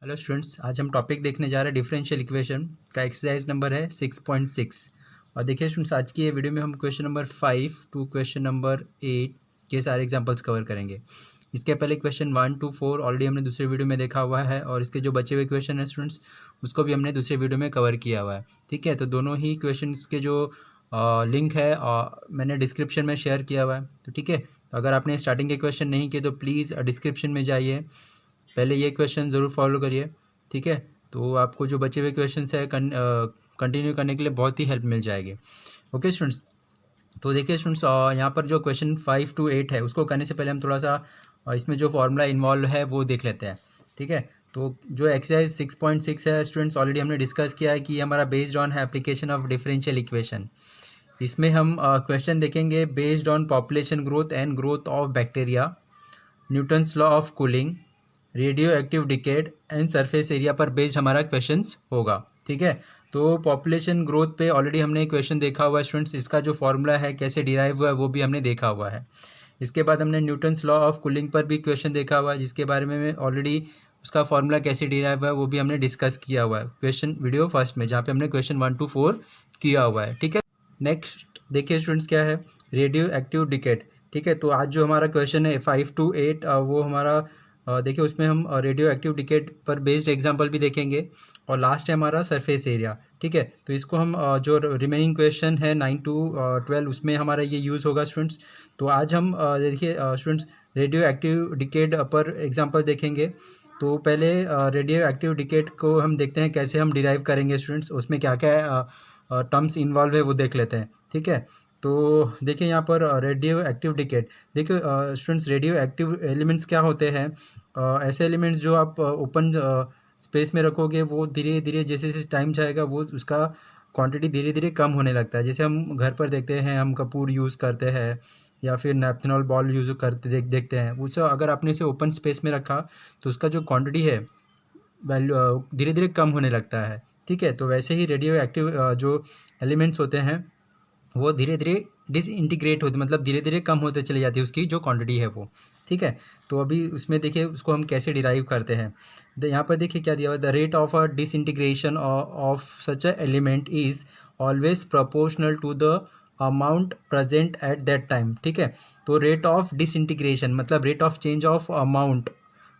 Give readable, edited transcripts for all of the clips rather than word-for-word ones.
Hello students, आज हम topic देखने जा रहे हैं डिफरेंशियल इक्वेशन का। एक्सरसाइज नंबर है 6.6। और देखिए स्टूडेंट्स, आज की ये वीडियो में हम question number 5 to question number 8 के सारे एग्जांपल्स कवर करेंगे। इसके पहले क्वेश्चन 1 to 4 ऑलरेडी हमने दूसरे वीडियो में देखा हुआ है, और इसके जो बचे हुए क्वेश्चन है स्टूडेंट्स, उसको भी हमने दूसरे वीडियो में कवर किया हुआ है। ठीक है, तो दोनों ही क्वेश्चन के जो लिंक है मैंने डिस्क्रिप्शन में शेयर किया हुआ है। तो ठीक है, तो अगर आपने स्टार्टिंग के क्वेश्चन नहीं किए तो प्लीज़ डिस्क्रिप्शन में जाइए, पहले ये क्वेश्चन ज़रूर फॉलो करिए। ठीक है, तो आपको जो बचे हुए क्वेश्चन है कंटिन्यू करने के लिए बहुत ही हेल्प मिल जाएगी। ओके स्टूडेंट्स, तो देखिए स्टूडेंट्स, यहाँ पर जो क्वेश्चन 5 to 8 है उसको करने से पहले हम थोड़ा सा इसमें जो फॉर्मूला इन्वॉल्व है वो देख लेते हैं। ठीक है, तो जो एक्सरसाइज 6.6 है स्टूडेंट्स, ऑलरेडी हमने डिस्कस किया है कि हमारा बेस्ड ऑन है एप्लीकेशन ऑफ डिफरेंशियल इक्वेशन। इसमें हम क्वेश्चन देखेंगे based on population growth and growth of bacteria, Newton's law of cooling, radio active decade and surface area पर बेस्ड हमारा क्वेश्चंस होगा। ठीक है, तो पॉपुलेशन ग्रोथ पे ऑलरेडी हमने क्वेश्चन देखा हुआ है स्टूडेंट्स, इसका जो फॉर्मूला है कैसे डिराइव हुआ है वो भी हमने देखा हुआ है। इसके बाद हमने न्यूटन्स लॉ ऑफ कूलिंग पर भी क्वेश्चन देखा हुआ है, जिसके बारे में ऑलरेडी उसका फॉर्मूला कैसे डिराइव हुआ है वो भी हमने डिस्कस किया हुआ है क्वेश्चन वीडियो फर्स्ट में, जहाँ पे हमने क्वेश्चन 1 to 4 किया हुआ है। ठीक है, नेक्स्ट देखिए स्टूडेंट्स क्या है, रेडियो एक्टिव डिकेड। ठीक है, तो आज जो हमारा क्वेश्चन है 5 to 8 वो हमारा देखिए उसमें हम रेडियो एक्टिव डिकेड पर बेस्ड एग्जांपल भी देखेंगे, और लास्ट है हमारा सरफेस एरिया। ठीक है, तो इसको हम जो रिमेनिंग क्वेश्चन है 9 to 12 उसमें हमारा ये यूज़ होगा स्टूडेंट्स। तो आज हम देखिए स्टूडेंट्स रेडियो एक्टिव डिकेड पर एग्जांपल देखेंगे। तो पहले रेडियो एक्टिव डिकेड को हम देखते हैं कैसे हम डिराइव करेंगे स्टूडेंट्स, उसमें क्या क्या टर्म्स इन्वॉल्व है वो देख लेते हैं। ठीक है, तो देखिए यहाँ पर रेडियो एक्टिव डिकेड, देखिए स्टूडेंट्स रेडियो एक्टिव एलिमेंट्स क्या होते हैं, ऐसे एलिमेंट्स जो आप ओपन स्पेस में रखोगे वो धीरे धीरे जैसे जैसे टाइम जाएगा वो उसका क्वांटिटी धीरे धीरे कम होने लगता है। जैसे हम घर पर देखते हैं, हम कपूर यूज़ करते हैं या फिर नेपथनॉल बॉल यूज़ करते देखते हैं, वो सब अगर आपने इसे ओपन स्पेस में रखा तो उसका जो क्वांटिटी है वैल्यू धीरे धीरे कम होने लगता है। ठीक है, तो वैसे ही रेडियो एक्टिव जो एलिमेंट्स होते हैं वो धीरे धीरे डिसइंटीग्रेट होते, मतलब धीरे धीरे कम होते चले जाती है उसकी जो क्वांटिटी है वो। ठीक है, तो अभी उसमें देखिए उसको हम कैसे डिराइव करते हैं। यहाँ पर देखिए क्या दिया हुआ है, the rate of a disintegration of such a element is always proportional to the amount present at that time. ठीक है, तो रेट ऑफ डिसइंटीग्रेशन मतलब rate of change of amount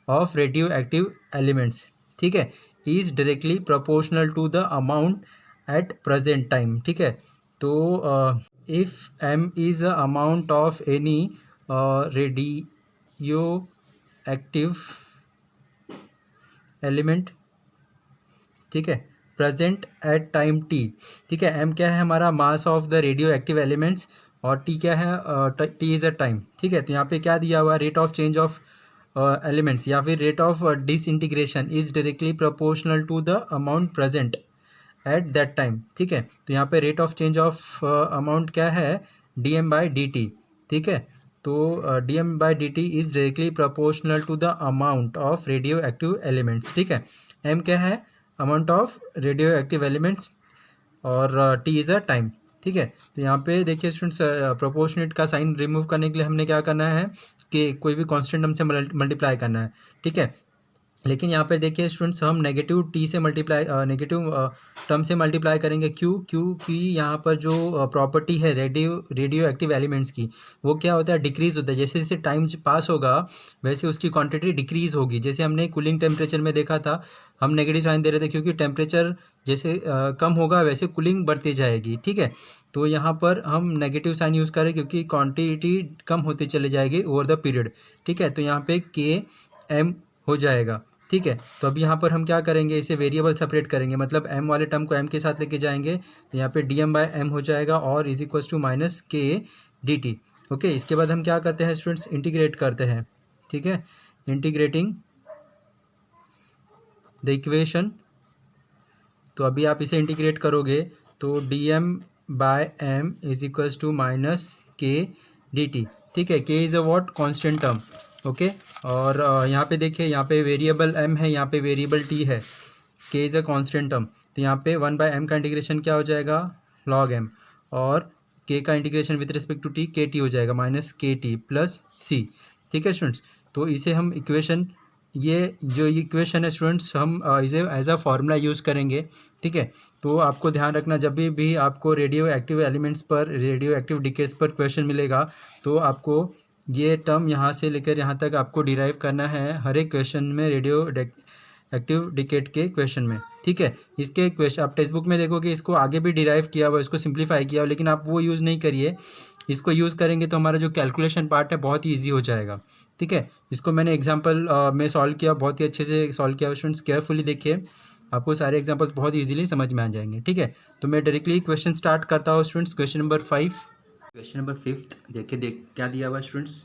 of radioactive elements, ठीक है, is directly proportional to the amount at present time. ठीक है, तो if M is a amount of any radioactive element, ठीक है, present at time T. ठीक है, M क्या है हमारा mass of the radioactive elements, और टी क्या है, टी इज़ अ टाइम। ठीक है, तो यहाँ पे क्या दिया हुआ है, rate of change of elements या फिर rate of disintegration is directly proportional to the amount present at that time. ठीक है, तो यहाँ पे rate of change of amount क्या है, D M by D T. ठीक है, तो D M by D T is directly proportional to the amount of radioactive elements. ठीक है, एम क्या है, amount of radioactive elements, और टी इज़ अ टाइम। ठीक है, तो यहाँ पे देखिए स्टूडेंट्स, प्रोपोर्शनेट का साइन रिमूव करने के लिए हमने क्या करना है कि कोई भी कांस्टेंट टर्म से मल्टीप्लाई करना है। ठीक है, लेकिन यहाँ पे देखिए स्टूडेंट्स हम नेगेटिव टी से मल्टीप्लाई नेगेटिव टर्म से मल्टीप्लाई करेंगे। क्योंकि यहाँ पर जो प्रॉपर्टी है रेडियो एक्टिव एलिमेंट्स की, वो क्या होता है, डिक्रीज़ होता है। जैसे जैसे टाइम पास होगा वैसे उसकी क्वांटिटी डिक्रीज़ होगी। जैसे हमने कूलिंग टेम्परेचर में देखा था, हम नेगेटिव साइन दे रहे थे क्योंकि टेम्परेचर जैसे कम होगा वैसे कूलिंग बढ़ती जाएगी। ठीक है, तो यहाँ पर हम नेगेटिव साइन यूज़ करें क्योंकि क्वांटिटी कम होती चली जाएगी ओवर द पीरियड। ठीक है, तो यहाँ पे के एम हो जाएगा। ठीक है, तो अब यहाँ पर हम क्या करेंगे, इसे वेरिएबल सेपरेट करेंगे, मतलब m वाले टर्म को m के साथ लेके जाएंगे, तो यहाँ पे डी एम बाई एम हो जाएगा और is equals to minus K D T. Okay, इसके बाद हम क्या करते हैं स्टूडेंट्स, इंटीग्रेट करते हैं। ठीक है, इंटीग्रेटिंग द इक्वेशन, तो अभी आप इसे इंटीग्रेट करोगे तो D M by M is equals to minus K D T. ठीक है, K is a what, constant term. Okay, और यहाँ पे देखिए, यहाँ पे वेरिएबल m है, यहाँ पे वेरिएबल t है, k is a constant term, तो यहाँ पे 1/m का इंटीग्रेशन क्या हो जाएगा, log m, और k का integration with respect to t kt हो जाएगा माइनस के टी प्लस सी। ठीक है स्टूडेंट्स, तो इसे हम इक्वेशन ये जो इक्वेशन है स्टूडेंट्स, हम इसे एज अ फार्मूला यूज़ करेंगे, ठीक है। तो आपको ध्यान रखना, जब भी आपको रेडियो एक्टिव एलिमेंट्स पर, रेडियो एक्टिव डिकेट्स पर क्वेश्चन मिलेगा, तो आपको ये टर्म यहाँ से लेकर यहाँ तक आपको डिराइव करना है हर एक क्वेश्चन में, रेडियो एक्टिव डिकेट के क्वेश्चन में, ठीक है। इसके क्वेश्चन आप टेक्स्ट बुक में देखोगे, इसको आगे भी डिराइव किया हुआ, इसको सिंप्लीफाई किया हुआ, लेकिन आप वो यूज़ नहीं करिए। इसको यूज़ करेंगे तो हमारा जो कैलकुलेशन पार्ट है बहुत ही ईजी हो जाएगा, ठीक है। इसको मैंने एग्जांपल में सॉल्व किया, बहुत ही अच्छे से सॉल्व किया। स्टूडेंट्स केयरफुली देखिए, आपको सारे एग्जांपल्स बहुत इजीली समझ में आ जाएंगे, ठीक है। तो मैं डायरेक्टली क्वेश्चन स्टार्ट करता हूँ students. Question number 5, question number 5 देखिए, क्या दिया हुआ students.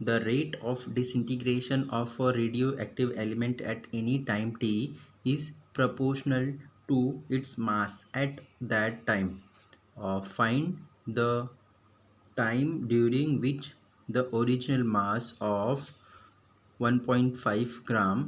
The rate of disintegration of a radio active element at any time t is proportional to its mass at that time. Find the time during which the original mass of 1.5 gram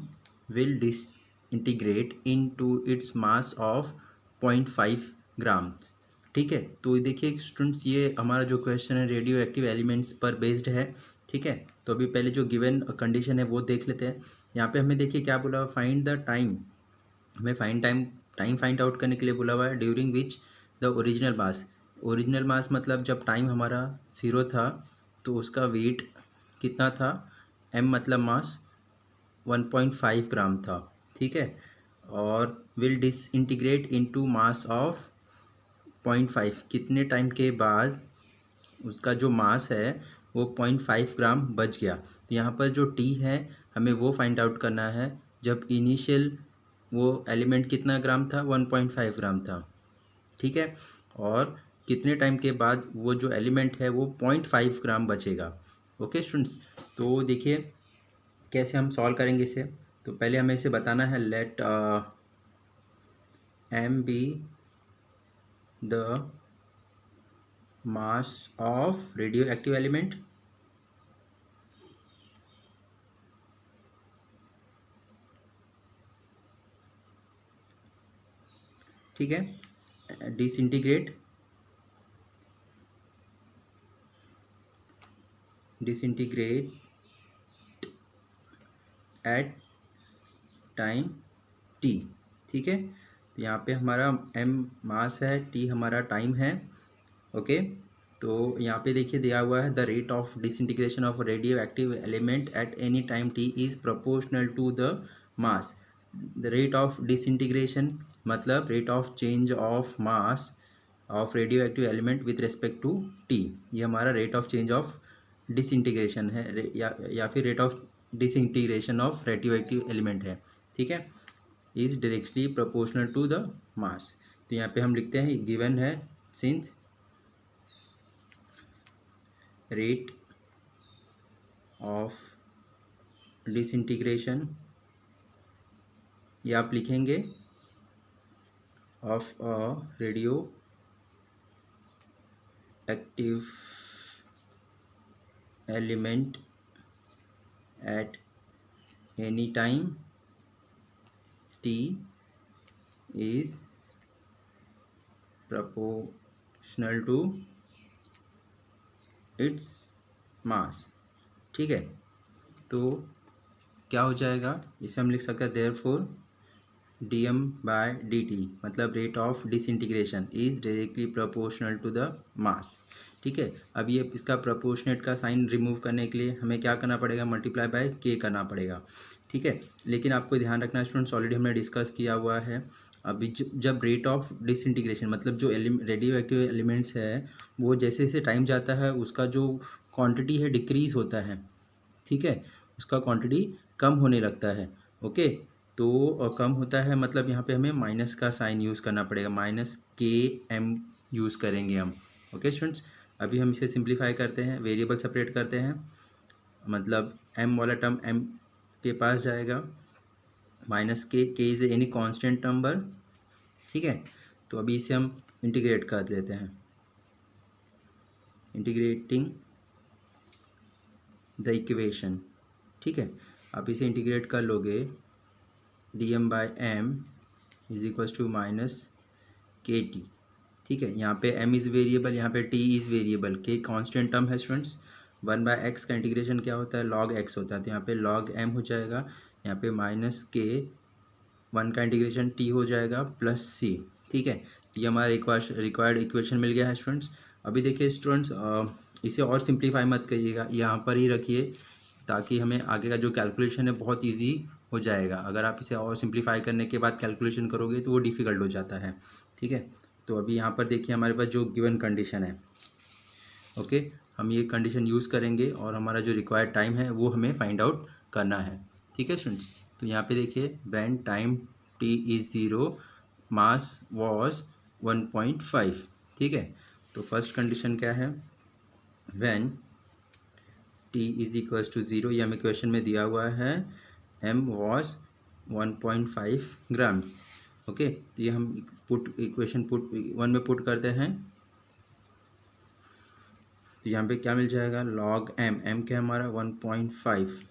will disintegrate into its mass of 0.5 grams, ठीक है। तो देखिए students, ये हमारा जो question है radio active elements पर based है, ठीक है। तो अभी पहले जो गिवन कंडीशन है वो देख लेते हैं। यहाँ पे हमें देखिए क्या बोला, फाइंड द टाइम, हमें टाइम फाइंड आउट करने के लिए बोला हुआ है, ड्यूरिंग विच द ओरिजिनल मास मतलब जब टाइम हमारा 0 था तो उसका वेट कितना था, m मतलब मास 1.5 ग्राम था, ठीक है। और will disintegrate into mass of 0.5, कितने टाइम के बाद उसका जो मास है वो 0.5 ग्राम बच गया। तो यहाँ पर जो t है हमें वो फाइंड आउट करना है, जब इनिशियल वो एलिमेंट कितना ग्राम था, 1.5 ग्राम था, ठीक है। और कितने टाइम के बाद वो जो एलिमेंट है वो 0.5 ग्राम बचेगा। ओके स्टूडेंट्स, तो देखिए कैसे हम सॉल्व करेंगे इसे। तो पहले हमें इसे बताना है, let m be the mass of radioactive element, ठीक है। डिसइंटीग्रेट एट टाइम t, ठीक है। तो यहाँ पे हमारा m मास है, t हमारा टाइम है, ओके। तो यहाँ पे देखिए दिया हुआ है, the rate of disintegration of radioactive element at any time t is proportional to the mass. The rate of disintegration मतलब rate of change of mass of radioactive element with respect to t, ये हमारा rate of change of disintegration है, या फिर rate of disintegration of radioactive element है, ठीक है। Is directly proportional to the mass. तो यहाँ पे हम लिखते हैं गिवन है, सिंस रेट ऑफ डिसइंटीग्रेशन, या आप लिखेंगे of a radio active element at any time t is proportional to its mass, ठीक है। तो क्या हो जाएगा, इसे हम लिख सकते हैं देयरफॉर dm/dt मतलब rate of disintegration is directly proportional to the mass, ठीक है। अब ये इसका प्रोपोर्शनेट का साइन रिमूव करने के लिए हमें क्या करना पड़ेगा, मल्टीप्लाई बाय k करना पड़ेगा, ठीक है। लेकिन आपको ध्यान रखना स्टूडेंट्स, ऑलरेडी हमने डिस्कस किया हुआ है, अभी जब रेट ऑफ डिसइंटीग्रेशन मतलब जो रेडियो एक्टिव एलिमेंट्स है वो जैसे जैसे टाइम जाता है उसका जो क्वांटिटी है डिक्रीज होता है, ठीक है, उसका क्वांटिटी कम होने लगता है, ओके। तो कम होता है मतलब यहाँ पे हमें माइनस का साइन यूज़ करना पड़ेगा, -km यूज़ करेंगे हम, ओके स्टूडेंट्स। अभी हम इसे सिंप्लीफाई करते हैं, वेरिएबल सेपरेट करते हैं, मतलब m वाला टर्म m के पास जाएगा, -k is any constant number, ठीक है। तो अभी इसे हम इंटीग्रेट कर लेते हैं, इंटीग्रेटिंग द इक्वेशन, ठीक है। आप इसे इंटीग्रेट कर लोगे, dm/m is equals to -kt, ठीक है। यहाँ पे m इज़ वेरिएबल, यहाँ पे t is variable, k constant term है स्टूडेंट्स। 1/x का इंटीग्रेशन क्या होता है, log x होता है, तो यहाँ पे log m हो जाएगा, यहाँ पे माइनस के 1 का इंटीग्रेशन टी हो जाएगा प्लस सी। ठीक है, ये हमारा रिक्वायर्ड इक्वेशन मिल गया है स्टूडेंट्स। अभी देखिए स्टूडेंट्स, इसे और सिंप्लीफाई मत करिएगा, यहाँ पर ही रखिए ताकि हमें आगे का जो कैलकुलेशन है बहुत इजी हो जाएगा। अगर आप इसे और सिंप्लीफाई करने के बाद कैलकुलेशन करोगे तो वो डिफ़िकल्ट हो जाता है। ठीक है, तो अभी यहाँ पर देखिए हमारे पास जो गिवन कंडीशन है, ओके, हम ये कंडीशन यूज़ करेंगे और हमारा जो रिक्वायर्ड टाइम है वो हमें फाइंड आउट करना है। ठीक है स्टूडेंट्स, तो यहाँ पे देखिए when time t is 0 mass was 1.5। ठीक है, तो फर्स्ट कंडीशन क्या है, when t is equals to 0, ये हमें क्वेश्चन में दिया हुआ है, m वॉज 1.5 ग्राम्स। ओके, तो ये हम इक्वेशन पुट 1 में पुट करते हैं, तो यहाँ पे क्या मिल जाएगा, log m क्या हमारा 1.5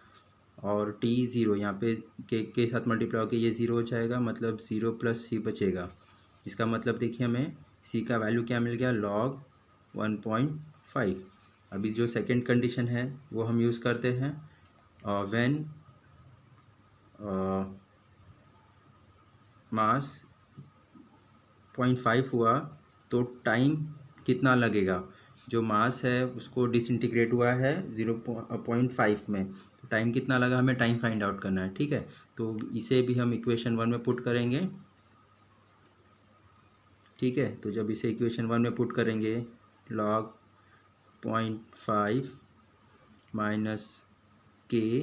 और t 0, यहाँ पे के साथ मल्टीप्लाई होकर ये 0 हो जाएगा, मतलब 0 प्लस c बचेगा। इसका मतलब देखिए हमें c का वैल्यू क्या मिल गया, log 1.5। अभी जो सेकंड कंडीशन है वो हम यूज़ करते हैं, व्हेन मास 0.5 हुआ तो टाइम कितना लगेगा, जो मास है उसको डिसइंटीग्रेट हुआ है 0.5 में, तो टाइम कितना लगा, हमें टाइम फाइंड आउट करना है। ठीक है, तो इसे भी हम इक्वेशन 1 में पुट करेंगे। ठीक है, तो जब इसे इक्वेशन 1 में पुट करेंगे, log 0.5 माइनस के,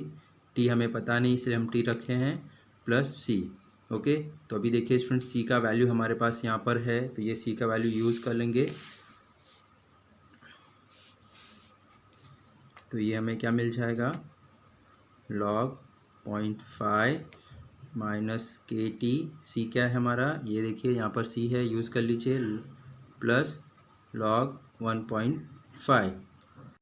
टी हमें पता नहीं इसलिए हम टी रखे हैं, प्लस सी। ओके, तो अभी देखिए स्टूडेंट सी का वैल्यू हमारे पास यहाँ पर है, तो ये सी का वैल्यू यूज़ कर लेंगे, तो ये हमें क्या मिल जाएगा, log 0.5 माइनस के टी, सी क्या है हमारा, ये देखिए यहाँ पर सी है, यूज़ कर लीजिए, प्लस log 1.5।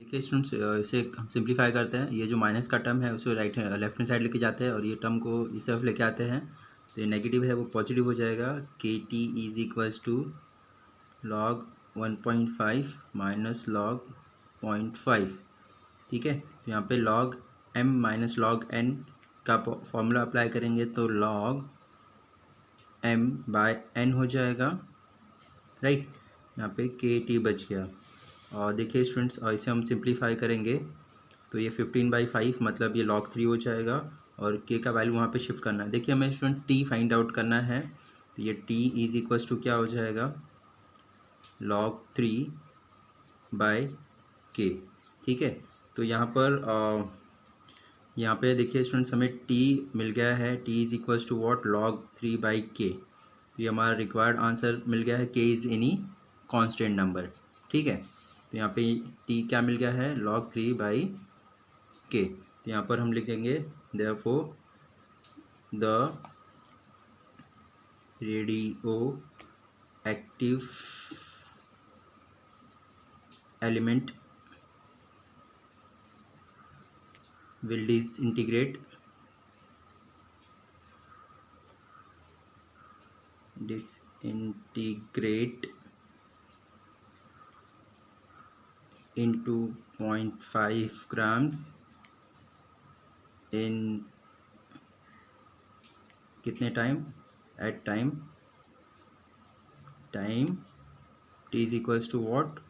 देखिए स्टूडेंट्स, इसे हम सिंप्लीफाई करते हैं, ये जो माइनस का टर्म है उसे लेफ्ट हैंड साइड लेके जाते हैं और ये टर्म को इस तरफ लेके आते हैं, तो ये नेगेटिव है वो पॉजिटिव हो जाएगा, K T is equals to log 1.5 minus log 0.5। ठीक है, तो यहाँ पे log m minus log n का फॉर्मूला अप्लाई करेंगे तो log m बाय n हो जाएगा, राइट। यहाँ पे के टी बच गया, और देखिए स्टूडेंट्स, इसे हम सिंप्लीफाई करेंगे तो ये 15/5 मतलब ये log 3 हो जाएगा, और k का वैल्यू वहाँ पे शिफ्ट करना है। देखिए हमें स्टूडेंट t फाइंड आउट करना है, तो ये t इज इक्वल्स टू क्या हो जाएगा, log 3/k। ठीक है, तो यहाँ पे देखिए स्टूडेंट्स, हमें t मिल गया है, t is equals to what, log 3/k। तो ये हमारा रिक्वायर्ड आंसर मिल गया है, k is any constant number. ठीक है, तो यहाँ पे t क्या मिल गया है, log 3/k। तो यहाँ पर हम लिखेंगे therefore the radioactive element will disintegrate into 0.5 grams in कितने time, at time t is equals to what,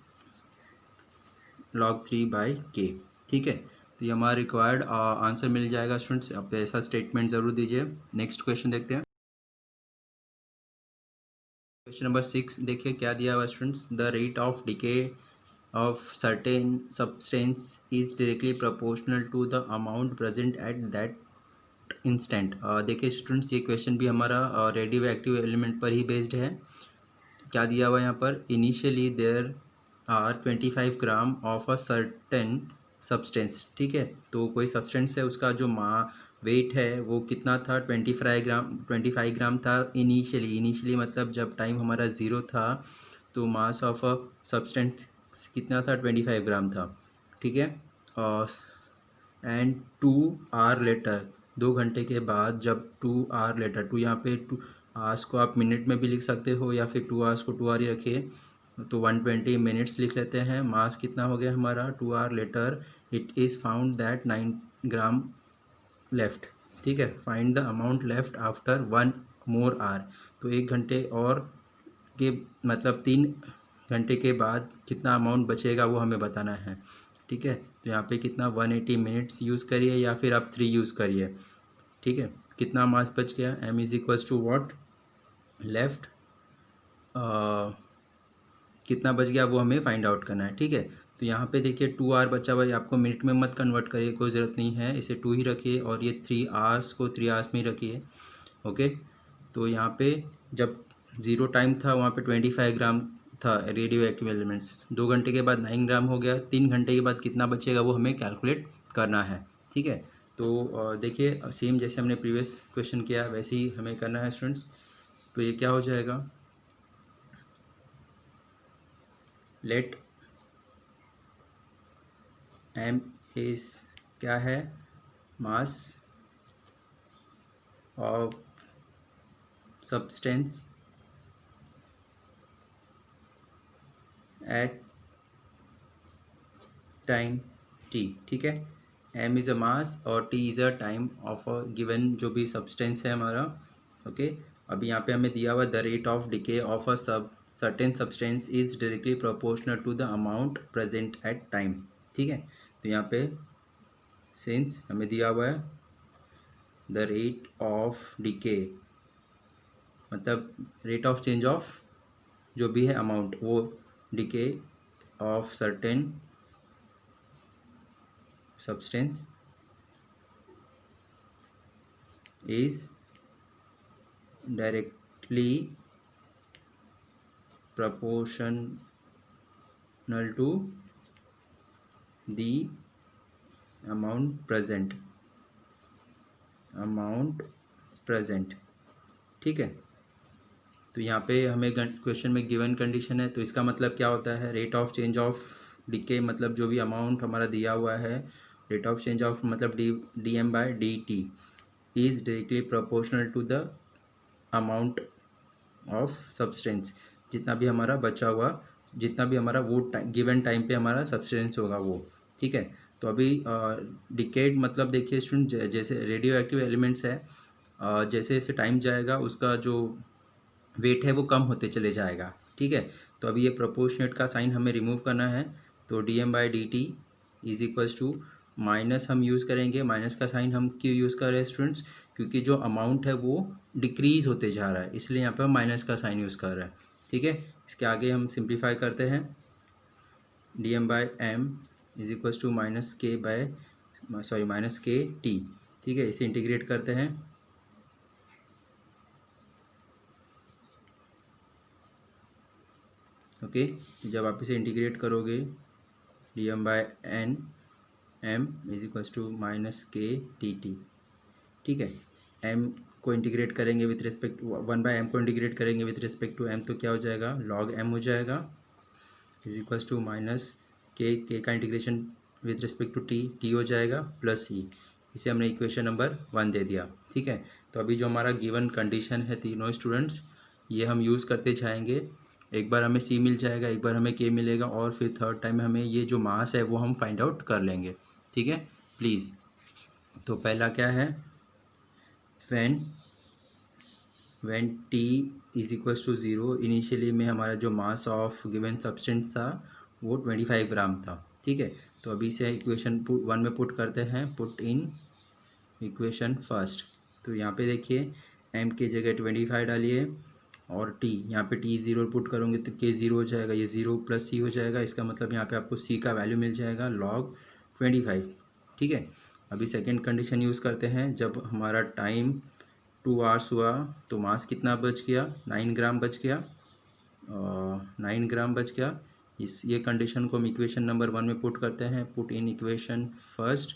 log 3/k। ठीक है, तो ये हमारा रिक्वायर्ड आंसर मिल जाएगा स्टूडेंट्स। आप ऐसा स्टेटमेंट ज़रूर दीजिए। नेक्स्ट क्वेश्चन देखते हैं, क्वेश्चन नंबर 6 देखिए क्या दिया हुआ students, the rate of decay of certain substance is directly proportional to the amount present at that instant. देखिए स्टूडेंट्स, ये क्वेश्चन भी हमारा रेडियो एक्टिव एलिमेंट पर ही बेस्ड है। क्या दिया हुआ है यहाँ पर, initially there are 25 gram of a certain substance. ठीक है, तो कोई सब्सटेंस है, उसका जो वेट है वो कितना था, 25 ग्राम था इनिशियली मतलब जब टाइम हमारा ज़ीरो था, तो मास ऑफ अ सब्सटेंस कितना था, 25 ग्राम था। ठीक है, और एंड 2 आवर लेटर, 2 घंटे के बाद, जब 2 आवर लेटर, 2 यहाँ पे 2 आवर्स को आप मिनट में भी लिख सकते हो या फिर 2 आवर्स को 2 आवर ही रखिए, तो 120 मिनट्स लिख लेते हैं। मास कितना हो गया हमारा, 2 hour later it is found that 9 gram left. ठीक है। Find the amount left after 1 more hour, तो 1 घंटे और के मतलब 3 घंटे के बाद कितना अमाउंट बचेगा वो हमें बताना है। ठीक है, तो यहाँ पे कितना 180 मिनट्स यूज़ करिए या फिर आप 3 यूज़ करिए। ठीक है, कितना मास बच गया, m is equals to what left, कितना बच गया वो हमें फाइंड आउट करना है। ठीक है, तो यहाँ पे देखिए 2 आवर बचा हुआ है, आपको मिनट में मत कन्वर्ट करिए, कोई ज़रूरत नहीं है, इसे 2 ही रखिए और ये 3 आवर्स को 3 आवर्स में ही रखिए। ओके, तो यहाँ पे जब ज़ीरो टाइम था वहाँ पे 25 ग्राम था रेडियो एक्टिव एलिमेंट्स, 2 घंटे के बाद 9 ग्राम हो गया, 3 घंटे के बाद कितना बचेगा वो हमें कैलकुलेट करना है। ठीक है, तो देखिए सेम जैसे हमने प्रीवियस क्वेश्चन किया वैसे ही हमें करना है स्टूडेंट्स। तो ये क्या हो जाएगा, लेट एम इज क्या है, mass of substance at time T. ठीक है, एम इज़ अ मास और T is a time of a given जो भी सब्सटेंस है हमारा। ओके, अभी यहाँ पे हमें दिया हुआ the rate of decay of a certain substance is directly proportional to the amount present at time. ठीक है, तो यहाँ पे सिंस हमें दिया हुआ है द रेट ऑफ डिके मतलब रेट ऑफ चेंज ऑफ जो भी है अमाउंट, वो decay of certain substance is directly proportional to the amount present। ठीक है, तो यहाँ पे हमें क्वेश्चन में गिवन कंडीशन है, तो इसका मतलब क्या होता है, rate of change of decay मतलब जो भी अमाउंट हमारा दिया हुआ है, रेट ऑफ चेंज ऑफ मतलब dm/dt is directly proportional to the amount of substance, जितना भी हमारा बचा हुआ, जितना भी हमारा वो गिवन टाइम पे हमारा सब्सटेंस होगा वो। ठीक है, तो अभी डिकेड मतलब देखिए स्टूडेंट, जैसे रेडियो एक्टिव एलिमेंट्स है, जैसे जैसे टाइम जाएगा उसका जो वेट है वो कम होते चले जाएगा। ठीक है, तो अभी ये प्रोपोर्शनेट का साइन हमें रिमूव करना है, तो dm/dt is equals to minus हम यूज़ करेंगे। माइनस का साइन हम क्यों यूज़ कर रहे हैं स्टूडेंट्स, क्योंकि जो अमाउंट है वो डिक्रीज़ होते जा रहा है, इसलिए यहाँ पे हम माइनस का साइन यूज़ कर रहे हैं। ठीक है, इसके आगे हम सिंप्लीफाई करते हैं, dm/m is equals to minus K T. ठीक है, इसे इंटीग्रेट करते हैं, ओके, जब आप इसे इंटीग्रेट करोगे dm/n m is equals to minus K T T. ठीक है, m को इंटीग्रेट करेंगे विथ रिस्पेक्ट 1/m को इंटीग्रेट करेंगे विथ रिस्पेक्ट टू m, तो क्या हो जाएगा log m हो जाएगा is equals to minus K का integration with respect to T हो जाएगा प्लस c। इसे हमने इक्वेशन नंबर 1 दे दिया। ठीक है, तो अभी जो हमारा गिवन कंडीशन है तीनों स्टूडेंट्स, ये हम यूज़ करते जाएंगे। एक बार हमें सी मिल जाएगा, एक बार हमें के मिलेगा, और फिर थर्ड टाइम हमें ये जो मास है वो हम फाइंड आउट कर लेंगे। ठीक है प्लीज़, तो पहला क्या है, when T is equals to zero, initially में हमारा जो मास ऑफ गिवन सब्सटेंस था वो 25 ग्राम था। ठीक है, तो अभी से इक्वेशन 1 में पुट करते हैं, पुट इन इक्वेशन फर्स्ट। तो यहाँ पे देखिए m की जगह 25 डालिए और t, यहाँ पे t ज़ीरो पुट करोगे तो k ज़ीरो हो जाएगा, ये ज़ीरो प्लस c हो जाएगा, इसका मतलब यहाँ पे आपको c का वैल्यू मिल जाएगा log 25। ठीक है, अभी सेकंड कंडीशन यूज़ करते हैं, जब हमारा टाइम 2 आवर्स हुआ तो मास कितना बच गया, 9 ग्राम बच गया, 9 ग्राम बच गया। ये कंडीशन को हम इक्वेशन नंबर 1 में पुट करते हैं, पुट इन इक्वेशन फर्स्ट।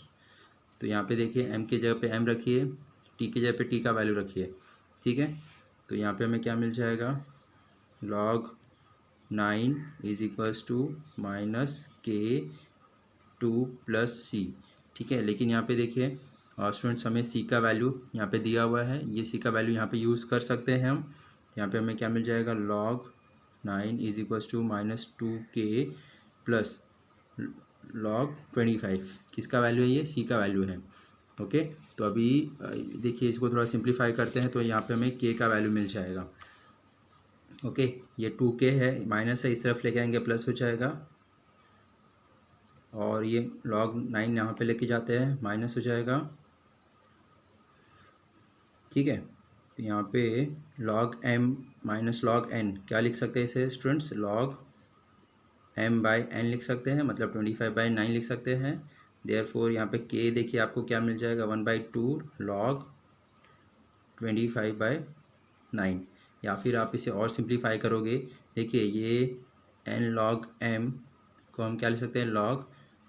तो यहाँ पे देखिए m की जगह पे m रखिए, t की जगह पे t का वैल्यू रखिए। ठीक है, तो यहाँ पे हमें क्या मिल जाएगा, log 9 is equals to minus K 2 plus सी। ठीक है, लेकिन यहाँ पे देखिए स्टूडेंट्स हमें c का वैल्यू यहाँ पे दिया हुआ है, ये c का वैल्यू यहाँ पे यूज़ कर सकते हैं हम। यहाँ पे हमें क्या मिल जाएगा, log 9 is equals to minus 2k plus log 25, किसका वैल्यू है, ये c का वैल्यू है। ओके, तो अभी देखिए इसको थोड़ा सिंप्लीफाई करते हैं तो यहाँ पे हमें के का वैल्यू मिल जाएगा। ओके, ये 2k है, माइनस है, इस तरफ लेके आएंगे प्लस हो जाएगा, और ये log 9 यहाँ पे लेके जाते हैं माइनस हो जाएगा। ठीक है, तो यहाँ पे log m minus log n क्या लिख सकते हैं इसे students, log m by n लिख सकते हैं, मतलब 25/9 लिख सकते हैं। देयरफॉर यहाँ पे k देखिए आपको क्या मिल जाएगा, 1/2 log 25/9, या फिर आप इसे और सिंप्लीफाई करोगे, देखिए ये n log m को हम क्या लिख सकते हैं, log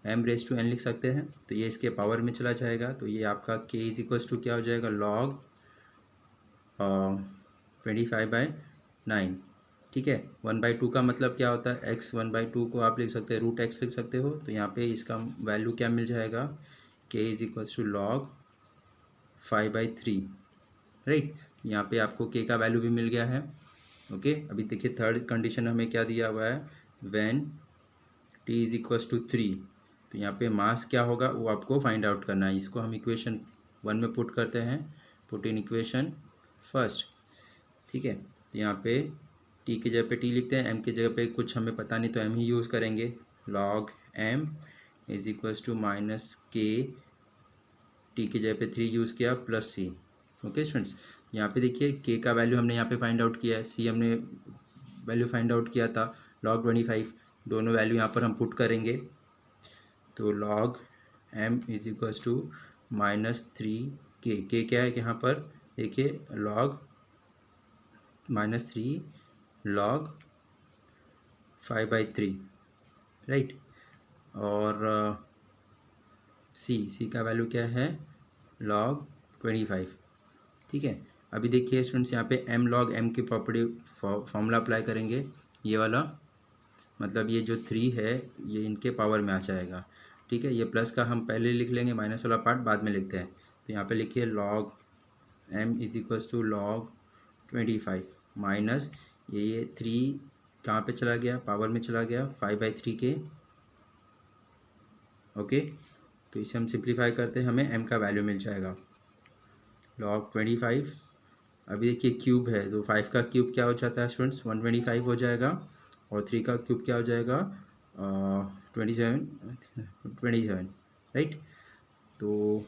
m⁻n लिख सकते हैं, तो ये इसके पावर में चला जाएगा, तो ये आपका k इज इक्वल्स टू क्या हो जाएगा, log 25/9। ठीक है, 1/2 का मतलब क्या होता है, x 1/2 को आप लिख सकते हैं √x लिख सकते हो, तो यहाँ पे इसका वैल्यू क्या मिल जाएगा, k is equals to log 5/3, right. यहाँ पे आपको k का वैल्यू भी मिल गया है। ओके, अभी देखिए थर्ड कंडीशन हमें क्या दिया हुआ है, when t is equals to 3, तो यहाँ पे मास क्या होगा वो आपको फाइंड आउट करना है। इसको हम इक्वेशन 1 में पुट करते हैं, पुट इन इक्वेशन फर्स्ट। ठीक है, तो यहाँ पे t की जगह पे t लिखते हैं, m की जगह पे कुछ हमें पता नहीं तो m ही यूज़ करेंगे, log m is equals to minus k, t की जगह पे 3 यूज़ किया प्लस c। ओके स्टूडेंट्स, यहाँ पे देखिए k का वैल्यू हमने यहाँ पे फाइंड आउट किया है, c हमने वैल्यू फाइंड आउट किया था log 25, दोनों वैल्यू यहाँ पर हम पुट करेंगे, तो log m is equals to -3k, k क्या है यहाँ पर देखिए log -3 log 5/3, राइट। और c का वैल्यू क्या है, log 25। ठीक है, अभी देखिए स्टूडेंट्स यहाँ पे m log m की प्रॉपर्टी फॉर्मूला अप्लाई करेंगे, ये वाला, मतलब ये जो 3 है ये इनके पावर में आ जाएगा। ठीक है, ये प्लस का हम पहले लिख लेंगे, माइनस वाला पार्ट बाद में लिखते हैं, तो यहाँ पे लिखिए log m is equals to log 25 minus ये 3 कहाँ पे चला गया, पावर में चला गया, 5/3 के। ओके, तो इसे हम सिंप्लीफाई करते हैं, हमें m का वैल्यू मिल जाएगा log 25। अभी देखिए क्यूब है तो 5 का क्यूब क्या हो जाता है स्टूडेंट्स, 125 हो जाएगा, और 3 का क्यूब क्या हो जाएगा, 27, राइट। तो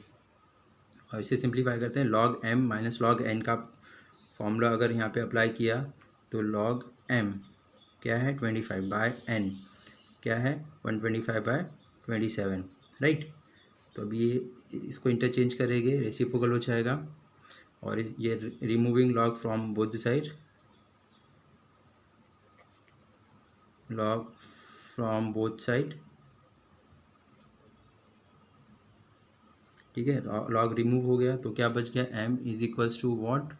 इसे सिंप्लीफाई करते हैं, log m minus log n का फॉर्मूला अगर यहाँ पे अप्लाई किया तो log m क्या है 25/n क्या है 125/27, राइट। तो अभी ये इसको इंटरचेंज करेंगे, रेसिप्रोकल हो जाएगा, और ये removing log from both the side, log from both side. ठीक है, log रिमूव हो गया तो क्या बच गया, m is equals to what,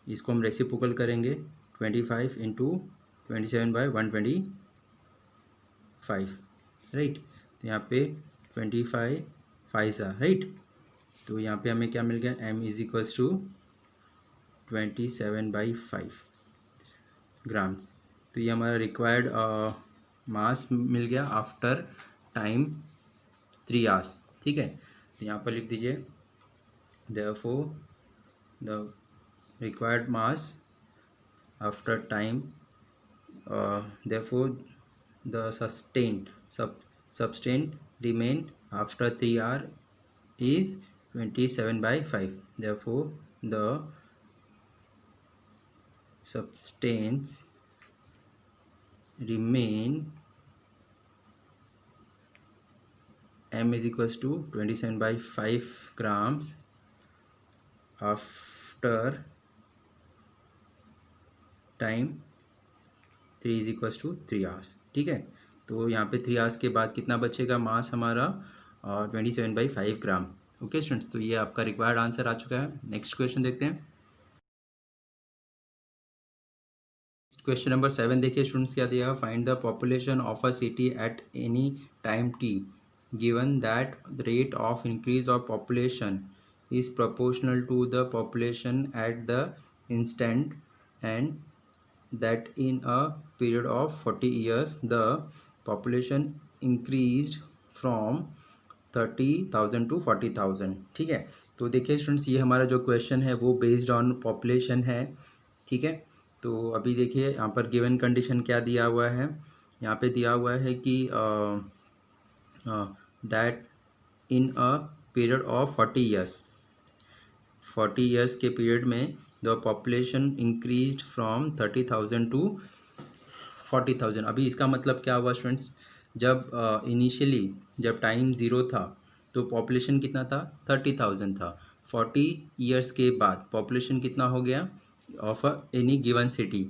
इसको हम रेसिप्रोकल करेंगे 25 इंटू 27/125, राइट। तो यहाँ पे 25 5 राइट, तो यहाँ पे हमें क्या मिल गया, m is equals to 27/5 grams. तो ये हमारा रिक्वायर्ड मास मिल गया आफ्टर टाइम 3 आवर्स। ठीक है, तो यहाँ पर लिख दीजिए therefore the required mass after time, therefore the sustained remain after 3 hour is 27/5, therefore the substance remain m is equals to 27/5 grams after time 3 is equals to 3 hours. ठीक है, तो यहाँ पे 3 आवर्स के बाद कितना बचेगा मास हमारा, 27/5 ग्राम। ओके स्टूडेंट्स, तो ये आपका रिक्वायर्ड आंसर आ चुका है। नेक्स्ट क्वेश्चन देखते हैं। क्वेश्चन नंबर 7 देखिए स्टूडेंट्स, क्या दिया, find the population of a city at any time T given that the rate of increase of population is proportional to the population at the instant, and that in a period of 40 years the population increased from 30,000 to 40,000। ठीक है, तो देखिए students, ये हमारा जो question है वो based on population है। ठीक है, तो अभी देखिए यहाँ पर गिवन कंडीशन क्या दिया हुआ है। यहाँ पे दिया हुआ है कि that in a period of 40 years के पीरियड में the population increased from 30,000 to 40,000। अभी इसका मतलब क्या हुआ स्टूडेंट्स, जब इनिशियली जब टाइम ज़ीरो था तो पॉपुलेशन कितना था, 30,000 था। 40 ईयर्स के बाद पॉपुलेशन कितना हो गया ऑफ एनी गिवन सिटी,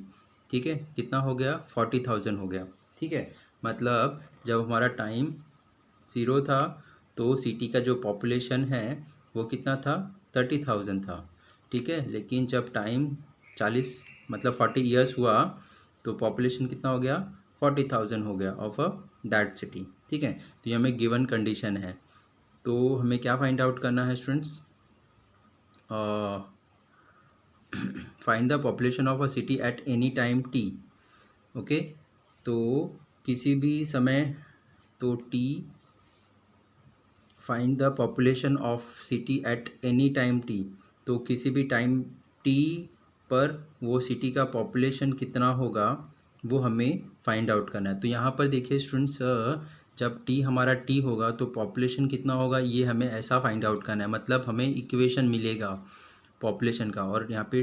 ठीक है, कितना हो गया, 40,000 हो गया। ठीक है, मतलब जब हमारा टाइम ज़ीरो था तो सिटी का जो पॉपुलेशन है वो कितना था, 30,000 था। ठीक है, लेकिन जब टाइम 40 मतलब 40 ईयर्स हुआ तो पॉपुलेशन कितना हो गया, 40,000 हो गया ऑफ अ दैट सिटी। ठीक है, तो ये हमें गिवन कंडीशन है। तो हमें क्या फाइंड आउट करना है students, find the population of a city at any time T. Okay, तो किसी भी समय, तो T, find the population of city at any time T, तो किसी भी टाइम टी पर वो सिटी का पॉपुलेशन कितना होगा वो हमें फाइंड आउट करना है। तो यहाँ पर देखिए स्टूडेंट्स, जब टी हमारा टी होगा तो पॉपुलेशन कितना होगा ये हमें ऐसा फाइंड आउट करना है। मतलब हमें इक्वेशन मिलेगा पॉपुलेशन का, और यहाँ पे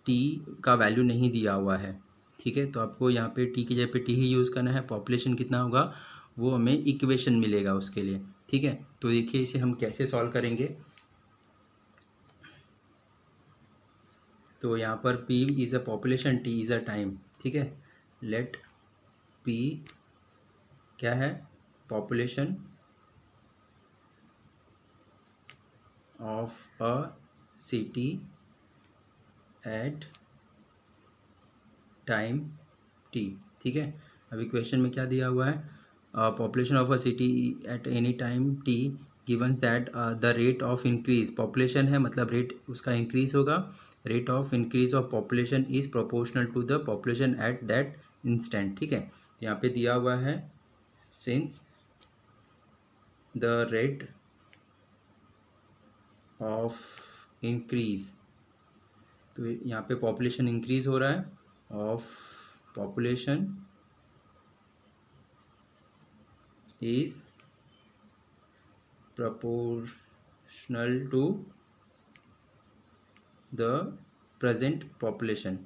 टी का वैल्यू नहीं दिया हुआ है। ठीक है, तो आपको यहाँ पे टी की जगह पे टी ही यूज़ करना है। पॉपुलेशन कितना होगा वो हमें इक्वेशन मिलेगा उसके लिए। ठीक है, तो देखिए इसे हम कैसे सॉल्व करेंगे। तो यहाँ पर P is a population, T is a time. ठीक है, लेट P क्या है, population of a city at time T। ठीक है, अभी क्वेश्चन में क्या दिया हुआ है, population of a city at any time T given that the rate of increase, population है मतलब रेट उसका इंक्रीज होगा, rate of increase of population is proportional to the population at that instant. ठीक है, तो यहाँ पे दिया हुआ है since the rate of increase, तो यहाँ पे पॉपुलेशन इंक्रीज हो रहा है, of population is proportional to the present population।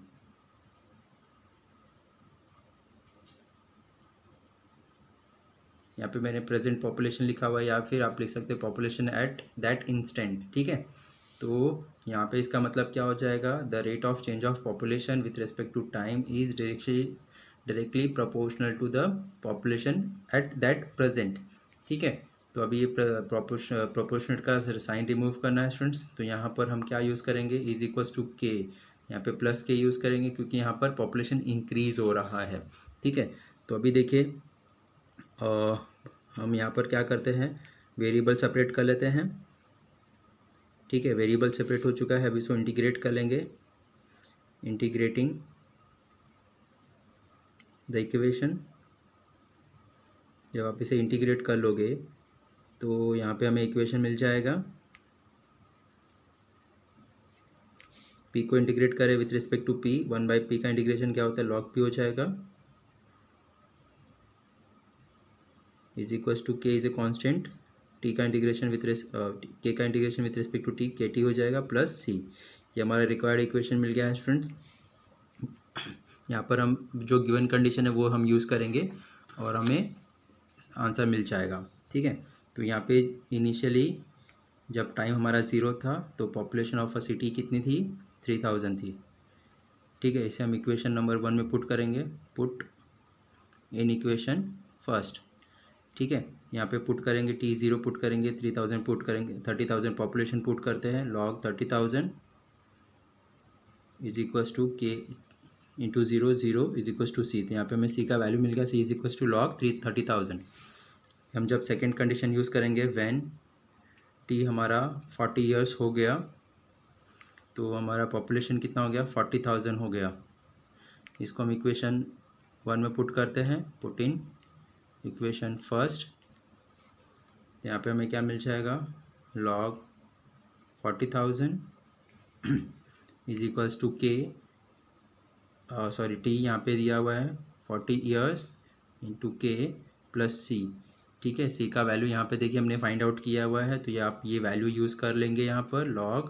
यहाँ पे मैंने प्रेजेंट पॉपुलेशन लिखा हुआ है, या फिर आप लिख सकते हैं पॉपुलेशन एट दैट इंस्टेंट। ठीक है, तो यहाँ पे इसका मतलब क्या हो जाएगा, the rate of change of population with respect to time is directly proportional to the population at that present. ठीक है, तो अभी ये प्रोपोर्शनल का साइन रिमूव करना है स्टूडेंट्स, तो यहाँ पर हम क्या यूज़ करेंगे, इज इक्वल्स टू के, यहाँ पे प्लस के यूज़ करेंगे क्योंकि यहाँ पर पॉपुलेशन इंक्रीज हो रहा है। ठीक है, तो अभी देखिए हम यहाँ पर क्या करते हैं, वेरिएबल सेपरेट कर लेते हैं। ठीक है, वेरिएबल सेपरेट हो चुका है, अभी इसको इंटीग्रेट कर लेंगे। इंटीग्रेटिंग द इक्वेशन, जब आप इसे इंटीग्रेट कर लोगे तो यहाँ पे हमें इक्वेशन मिल जाएगा, पी को इंटीग्रेट करें with respect to P, 1/p का इंटीग्रेशन क्या होता है, log p हो जाएगा, is equals to K is a constant, T का इंटीग्रेशन विथ के का integration with respect to T, K T हो जाएगा प्लस सी। ये हमारा रिक्वायर्ड इक्वेशन मिल गया है स्टूडेंट्स। यहाँ पर हम जो गिवन कंडीशन है वो हम यूज़ करेंगे और हमें आंसर मिल जाएगा। ठीक है, तो यहाँ पे इनिशियली जब टाइम हमारा ज़ीरो था तो पॉपुलेशन ऑफ अ सिटी कितनी थी, 3000 थी। ठीक है, इसे हम इक्वेशन नंबर 1 में पुट करेंगे, पुट इन इक्वेशन फर्स्ट। ठीक है, यहाँ पे पुट करेंगे, T0 पुट करेंगे, 3000 पुट करेंगे, 30,000 पॉपुलेशन पुट करते हैं, log 30,000 इज इक्वल्स टू के इंटू 0 0 इज इक्वल्स टू सी। तो यहाँ पे हमें सी का वैल्यू मिल गया, सी इज इक्वल्स टू लॉग 30,000। हम जब सेकेंड कंडीशन यूज़ करेंगे, व्हेन टी हमारा 40 ईयर्स हो गया तो हमारा पॉपुलेशन कितना हो गया, 40,000 हो गया। इसको हम इक्वेशन 1 में पुट करते हैं, पुट इन इक्वेशन फर्स्ट, यहाँ पे हमें क्या मिल जाएगा, log 40,000 इज इक्वल्स टू के, सॉरी टी यहाँ पे दिया हुआ है 40 ईयर्स इंटू के प्लस सी। ठीक है, सी का वैल्यू यहाँ पे देखिए हमने फाइंड आउट किया हुआ है, तो ये आप ये वैल्यू यूज़ कर लेंगे यहाँ पर log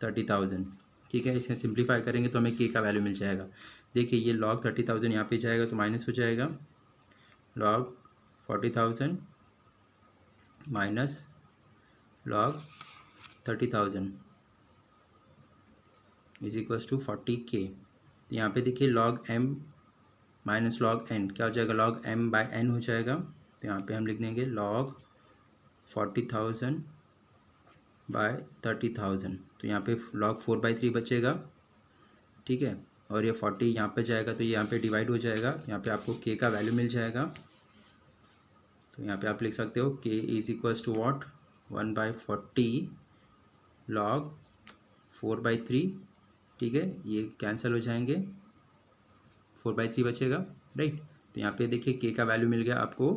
30,000। ठीक है, इसे सिंप्लीफाई करेंगे तो हमें के का वैल्यू मिल जाएगा। देखिए ये log 30,000 यहाँ पे जाएगा तो माइनस हो जाएगा, log 40,000 minus log 30,000 is equals to 40k। तो यहाँ पे देखिए log m minus log n क्या हो जाएगा, log m बाय n हो जाएगा। तो यहाँ पे हम लिख देंगे log 40,000 बाय 30,000, तो यहाँ पे log 4/3 बचेगा। ठीक है, और ये 40 यहाँ पे जाएगा तो ये यहाँ पे डिवाइड हो जाएगा, यहाँ पे आपको k का वैल्यू मिल जाएगा। तो यहाँ पे आप लिख सकते हो k is equals to what, 1/40 log 4/3। ठीक है, ये कैंसिल हो जाएंगे, 4/3 बचेगा, राइट। तो यहाँ पे देखिए के का वैल्यू मिल गया आपको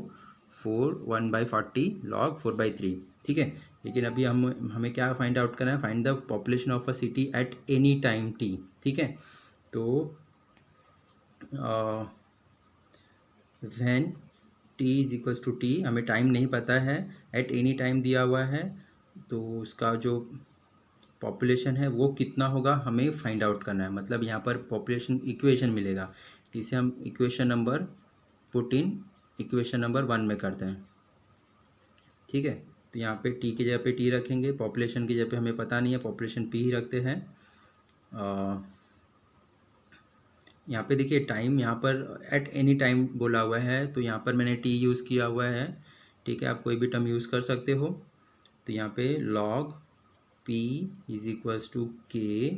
1/40 log 4/3। ठीक है, लेकिन अभी हमें क्या फाइंड आउट करना है, find the population of a city at any time T. ठीक है, तो when T is equals to T, हमें टाइम नहीं पता है, एट एनी टाइम दिया हुआ है, तो उसका जो पॉपुलेशन है वो कितना होगा हमें फाइंड आउट करना है। मतलब यहाँ पर पॉपुलेशन इक्वेशन मिलेगा, इसे हम equation number put in equation number 1 में करते हैं। ठीक है, तो यहाँ पे टी की जगह पे टी रखेंगे, पॉपुलेशन की जगह पे हमें पता नहीं है, पॉपुलेशन पी ही रखते हैं। यहाँ पे देखिए टाइम यहाँ पर एट एनी टाइम बोला हुआ है, तो यहाँ पर मैंने टी यूज़ किया हुआ है। ठीक है, आप कोई भी टर्म यूज़ कर सकते हो। तो यहाँ पे log p is equals to K,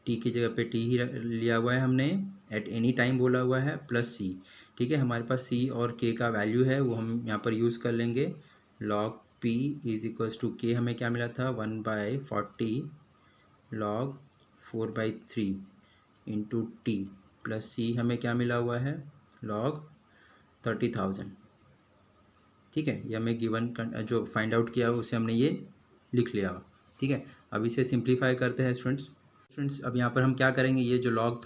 T की जगह पे टी ही लिया हुआ है हमने, एट एनी टाइम बोला हुआ है, प्लस सी। ठीक है, हमारे पास सी और के का वैल्यू है वो हम यहाँ पर यूज़ कर लेंगे। log p is equals to K हमें क्या मिला था, 1/40 log 4/3 into T plus C हमें क्या मिला हुआ है, log 30,000। ठीक है, ये हमें गिवन जो फाइंड आउट किया उसे हमने ये लिख लिया। ठीक है, अब इसे सिंप्लीफाई करते हैं स्टूडेंट्स। अब यहाँ पर हम क्या करेंगे, ये जो log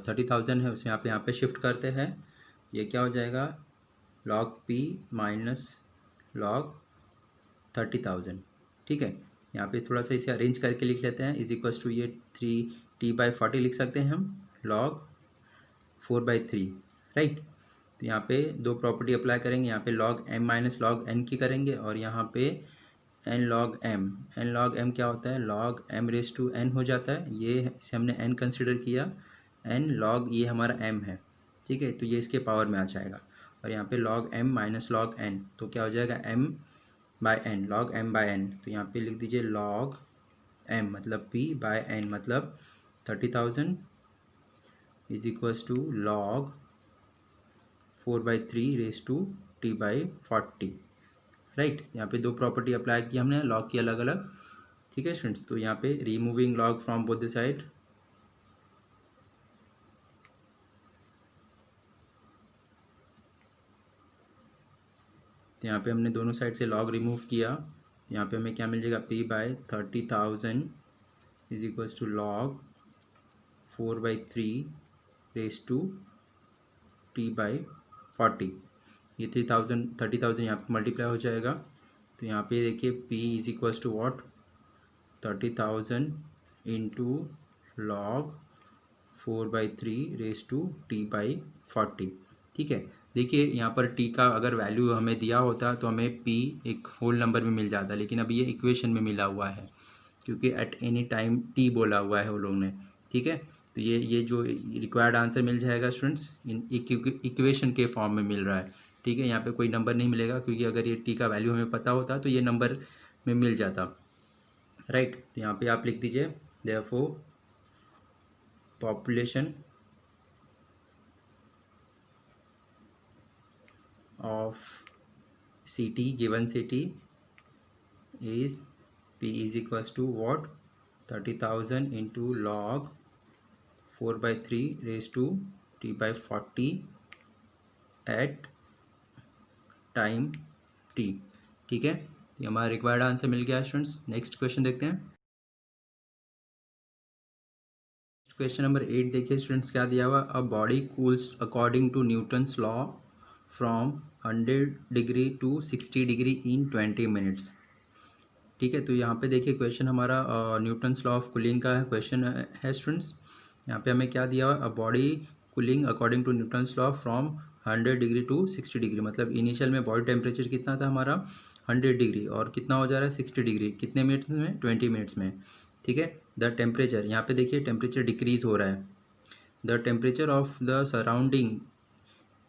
30,000 है उसे यहाँ पे शिफ्ट करते हैं। ये क्या हो जाएगा, log p माइनस log 30,000। ठीक है, यहाँ पे थोड़ा सा इसे अरेंज करके लिख लेते हैं, इज इक्वल्स टू ये 3t/40 लिख सकते हैं हम, log 4/3, राइट। तो यहाँ पे दो प्रॉपर्टी अप्लाई करेंगे, यहाँ पे log m minus log n की करेंगे, और यहाँ पे n log m क्या होता है, log m raise to n हो जाता है। ये इसे हमने n कंसिडर किया, n log ये हमारा m है। ठीक है, तो ये इसके पावर में आ जाएगा, और यहाँ पे log m minus log n, तो क्या हो जाएगा m/n, log m/n। तो यहाँ पे लिख दीजिए log m मतलब p/n मतलब 30,000 is equals to log 4/3 raise to t/40, right. यहाँ पे दो प्रॉपर्टी अप्लाई की हमने, लॉग की अलग अलग। ठीक है स्टूडेंट्स, तो यहाँ पे removing log from both the side, तो यहाँ पे हमने दोनों साइड से लॉग रिमूव किया। यहाँ पे हमें क्या मिल जाएगा, p/30,000 is equals to log 4/3 raise to t/40। ये 30,000 यहाँ पे मल्टीप्लाई हो जाएगा। तो यहाँ पे देखिए p is equals to what, 30,000 into log 4/3 raise to t/40। ठीक है, देखिए यहाँ पर t का अगर वैल्यू हमें दिया होता तो हमें p एक होल नंबर में मिल जाता, लेकिन अभी ये इक्वेशन में मिला हुआ है क्योंकि एट एनी टाइम t बोला हुआ है वो लोग ने। ठीक है, तो ये जो रिक्वायर्ड आंसर मिल जाएगा स्टूडेंट्स, इन इक्वेशन के फॉर्म में मिल रहा है। ठीक है, यहाँ पे कोई नंबर नहीं मिलेगा, क्योंकि अगर ये t का वैल्यू हमें पता होता तो ये नंबर में मिल जाता, राइट। तो यहाँ पे आप लिख दीजिए therefore population of city, given city is p is equals to what, 30,000 into log 4/3 raised to t/40 at time t। ठीक है, तो ये हमारा रिक्वायर्ड आंसर मिल गया स्टूडेंट्स। नेक्स्ट क्वेश्चन देखते हैं। क्वेश्चन नंबर 8 देखिए स्टूडेंट्स, क्या दिया हुआ, a body cools according to Newton's law from 100 degree to 60 degree in 20 minutes. ठीक है, तो यहाँ पे देखिए क्वेश्चन हमारा न्यूटन्स लॉ ऑफ कूलिंग का है क्वेश्चन है स्टूडेंट्स। यहाँ पे हमें क्या दिया हुआ, a body cooling according to Newton's law from 100 degree to 60 degree. मतलब इनिशियल में बॉडी टेम्परेचर कितना था हमारा 100 डिग्री, और कितना हो जा रहा है 60 डिग्री, कितने मिनट्स में 20 मिनट्स में। ठीक है, द टेम्परेचर, यहाँ पे देखिए टेम्परेचर डिक्रीज हो रहा है, the temperature of the surrounding